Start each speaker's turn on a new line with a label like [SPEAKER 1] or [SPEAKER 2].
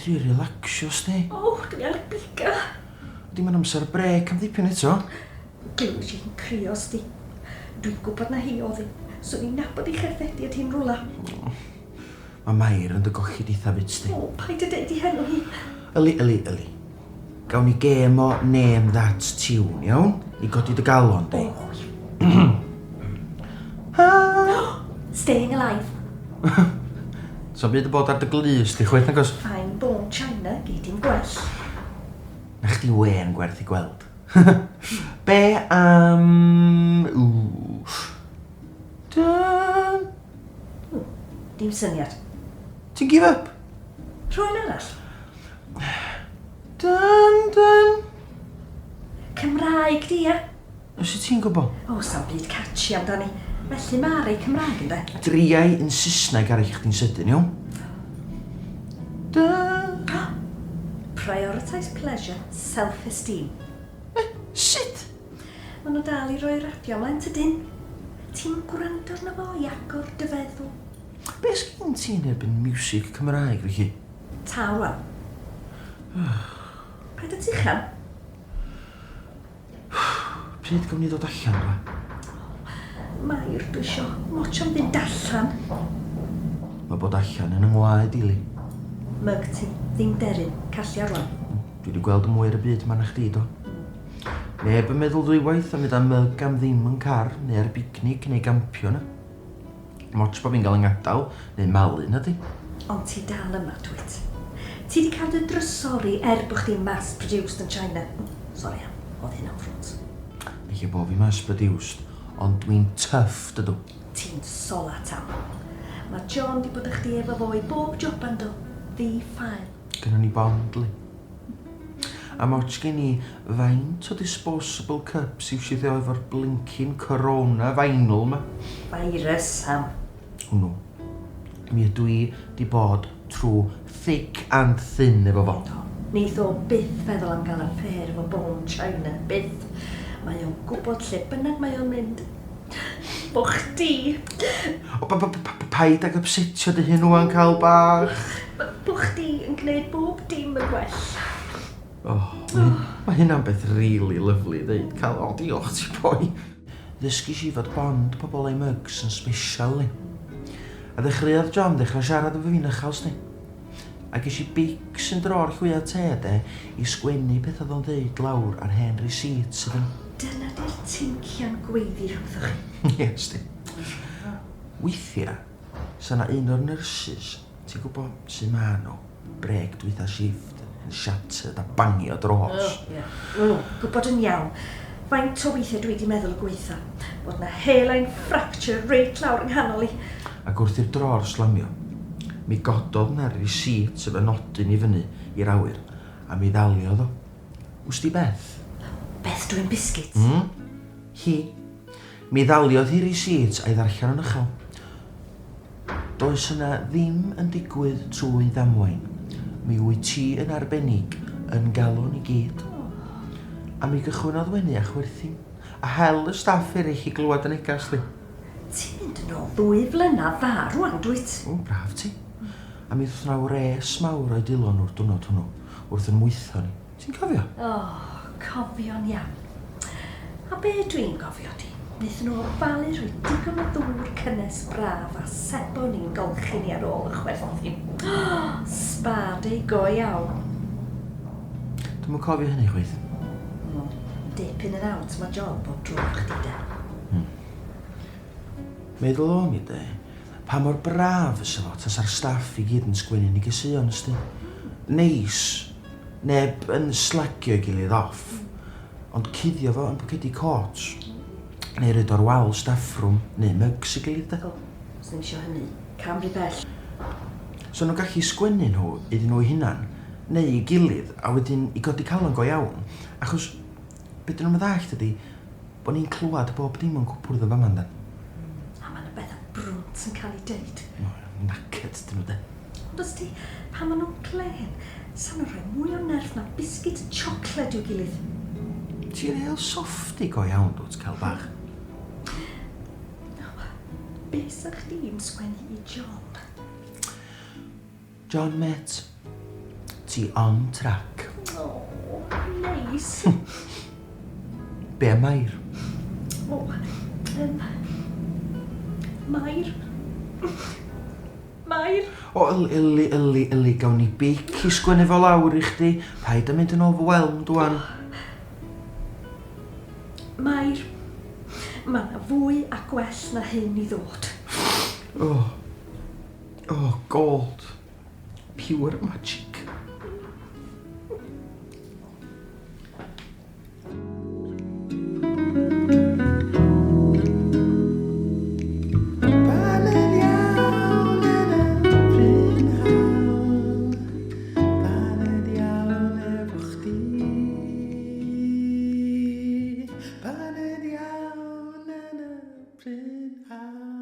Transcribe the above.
[SPEAKER 1] Dwi relaxio, sti.
[SPEAKER 2] O, dwi ar biga.
[SPEAKER 1] Dim yn amser brec am ddipyn eto.
[SPEAKER 2] Glywys i'n crio, sti. Dwi'n gwybod na hi oedd hi. So ni'n nabod i cherddediad hi'n rwla.
[SPEAKER 1] Mae Mair yn dy gochid eitha byd, sti.
[SPEAKER 2] O, paid y deud i henw hi.
[SPEAKER 1] Yli. Gawn ni gêm o name that tune, iawn? I godi dy galon, di.
[SPEAKER 2] Staying alive.
[SPEAKER 1] So byd y bod ar dy glus, di chweith nag os?
[SPEAKER 2] Fine bone China, gyd i'n gwell.
[SPEAKER 1] Na chdi wen gwerth i gweld. Be am... Dyn...
[SPEAKER 2] Dim syniad.
[SPEAKER 1] Ti'n give up?
[SPEAKER 2] Rwy'n arall.
[SPEAKER 1] Dyn...
[SPEAKER 2] Cymraeg di, ia?
[SPEAKER 1] Os ti'n gwybod?
[SPEAKER 2] O, sa'n byd catchy amdani. Felly ma'r ei Cymraeg ynde?
[SPEAKER 1] Driau yn Saesneg ar eich chdi'n sydyn, iawn?
[SPEAKER 2] Prioritise pleasure, self-esteem.
[SPEAKER 1] Sut?
[SPEAKER 2] Maen nhw dal i roi radio mlaen tydyn. Ti'n gwrando arno fo i agor dy feddwl?
[SPEAKER 1] Be sgyn ti'n erbyn music Cymraeg, felly?
[SPEAKER 2] Ta wan. Paid y tychan?
[SPEAKER 1] Pryd gawn ni ddod allan, fa?
[SPEAKER 2] Mair, dwi isio watch am fynd allan.
[SPEAKER 1] Mae bod allan yn yngwaed, ili.
[SPEAKER 2] Myg ti, ddim derin, callia rwan.
[SPEAKER 1] Dwi wedi gweld y mwy ar y byd ma na chdi, do. Neb yn meddwl ddwywaith am fynd am myg am ddim yn car, neu ar bicnic, neu gampio na. Mots bod fi'n cael yng ngadal, neu malu na di.
[SPEAKER 2] Ond ti dal yma, dwyt. Ti di cael dy drysori bod chdi'n mass-produced yn China. Sori am, oedd hynna'n ffrwnt.
[SPEAKER 1] Felly bod fi mass-produced, ond dwi'n tough, dydw.
[SPEAKER 2] Ti'n sola tam. Mae John di bod chdi efo fo i bob job ando. Ddi ffael.
[SPEAKER 1] Gynna ni bond, li. A mots gen i faint o disposable cups i'w sydd efo'r blinking corona vinyl ma.
[SPEAKER 2] Virus, Sam.
[SPEAKER 1] Hwnnw. Mi ydw i di bod trwy thick and thin efo fo.
[SPEAKER 2] Neith o byth feddwl am gael affair efo bone China, byth. Mae o'n gwybod lle bynnag mae o'n mynd. Bo chdi.
[SPEAKER 1] Paid ag upsetio dy hyn o'n cael bach.
[SPEAKER 2] Bo chdi yn gwneud bob dim yn gwell.
[SPEAKER 1] Mae hynna'n beth really lyflu ddeud. Cael, diolch ti boi. Ddysgu si fod bond pobl ei mygs yn special ni. A ddechreuodd John ddechrau siarad efo fi'n uchels ni. A ges i bics yn dro'r chwia te i sgwennu beth oedd o'n ddeud lawr ar hen receipts sydd yn...
[SPEAKER 2] Dyna di'r tincian gweiddi rhwngddoch chi.
[SPEAKER 1] Yes, di. Weithiau, syna un o'r nurses, ti'n gwybod sy'n ma nhw, breg dwytha shift, yn shattered a bangio dros.
[SPEAKER 2] Gwybod yn iawn. Faint o weithiau dwi wedi meddwl y gweitha. Bod na hairline fracture reit lawr yng nghanol i.
[SPEAKER 1] Ac wrth i'r dror slamio, mi gododd na'r receipts efo nodyn i fyny i'r awyr, a mi ddaliodd o. Wsti Beth?
[SPEAKER 2] Beth dwi'n biscuit?
[SPEAKER 1] Hi. Mi ddaliodd hi receipts a'i ddarllen yn uchel. Does yna ddim yn digwydd trwy ddamwain. Mi wyt ti yn arbennig yn galon i gyd. A mi gychwynodd wenu a chwerthin. A hel y staff eraill i glywed y negas li.
[SPEAKER 2] Ti'n mynd yn ôl 2 flynedd dda rwan, dwyt?
[SPEAKER 1] O, braf ti. A mi ddoth na res mawr o'i dilon o'r dwrnod hwnnw, wrth yn mwytho ni. Ti'n cofio?
[SPEAKER 2] Cofio'n iawn. A be dwi'n gofio di? Wnaethon nhw ofalu rhoi digon o ddŵr cynnes braf a sebon ni'n golchi ni ar ôl y chwerthin. Spade go iawn.
[SPEAKER 1] Dwi'n cofio hynny chweith.
[SPEAKER 2] Dip in and out, mae job bob drwg chdi de.
[SPEAKER 1] Meddwl o mi de, pa mor braf ys efo tas ar staff i gyd yn sgwennu Negeseuon ysdi. Neis, neb yn slagio i gilydd off, ond cuddio fo yn bwcedi coach, neu rhaid o'r wal staffroom, neu mygs i gilydd de.
[SPEAKER 2] Os ddim isio hynny, Camri bell.
[SPEAKER 1] So nhw'n gallu sgwennu nhw iddyn nhw hunan, neu i gilydd, a wedyn i godi calon go iawn, achos beth nhw'n meddallt ydi, bod ni'n clywed bob dim yn cwpwrdd o fama yndan.
[SPEAKER 2] A mae'n beth yn brwnt yn cael ei deud.
[SPEAKER 1] Naced dyn nhw de.
[SPEAKER 2] Ond os ti, pan maen nhw'n clen, sa'n nhw'n rhoi mwy o nerf na biscuit chocolate i'w gilydd.
[SPEAKER 1] Ti'n real softy go iawn dwt cael bach.
[SPEAKER 2] Be sa chdi'n sgwennu i John?
[SPEAKER 1] John met, ti on track.
[SPEAKER 2] O, neis.
[SPEAKER 1] Be am Mair?
[SPEAKER 2] O, Mair. Mair.
[SPEAKER 1] O, yli, gawn ni bic i sgwennu fo lawr i chdi. Paid a mynd yn overwhelmed dwan.
[SPEAKER 2] Mair. Mae yna fwy a gwell na hyn i ddod.
[SPEAKER 1] Oh, gold. Pure magic. Paned iawn yn y bryn hawdd.